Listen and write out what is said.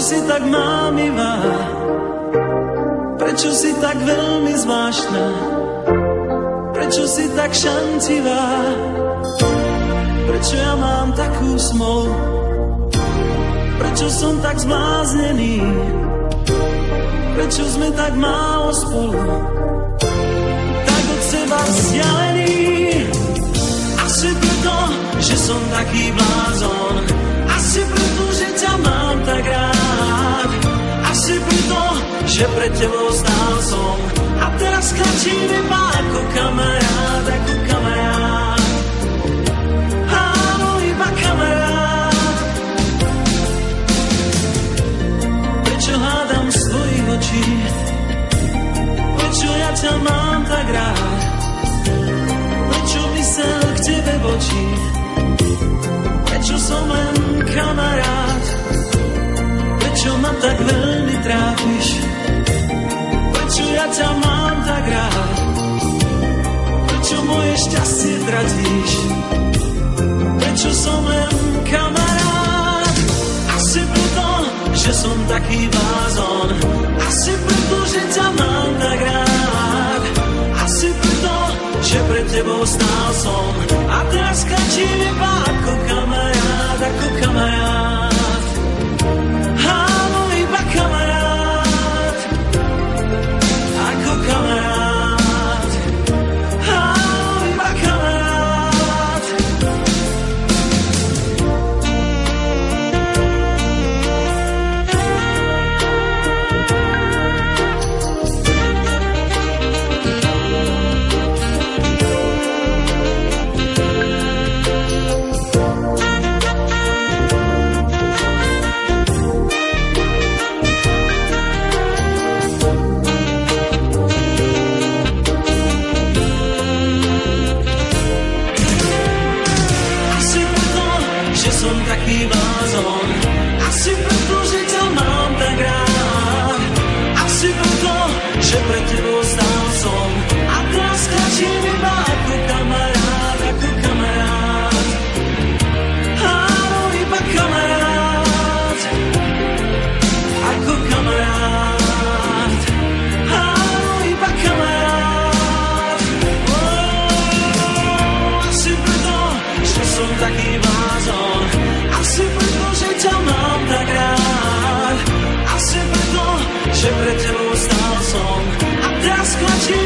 si tak mámivá? Prečo si tak veľmi zvláštna? Prečo si tak šantivá? Prečo ja mám takú smolu? Prečo som tak zbláznený? Prečo sme tak málo spolu? Tak od seba vzdialený. Asi preto, že som taký blázon. Asi preto, že ťa mám tak rád. Asi preto, že pred tebou stál som. A teraz kračím iba ako kamarát, ako kamarát. Áno, iba kamarát. Prečo hádam z tvojich očí? Prečo ja ťa mám tak rád? Prečo mysel k tebe bočí? Prečo som len kamarát? Prečo ma tak veľmi trápiš? Prečo ja ťa mám tak rád? Prečo moje šťastie tratíš? Prečo som len kamarát? Asi preto, že som taký blázon. Asi preto, že ťa mám tak rád. Asi preto, že pred tebou stál som. A teraz kračím iba ako kamarát, ako kamarát. Áno, iba kamarát. Ako kamarát. Áno, iba kamarát. Asi preto, že ťa mám tak rád. Asi preto, že pred tebou stál som. A teraz kračím iba ako kamarát, ako kamarát. Áno, iba kamarát. Ako kamarát. Áno, iba kamarát. Asi preto, že som taký blázon. Asi preto, že ťa mám tak rád. Asi preto, že pred tebou stál som. A teraz klačím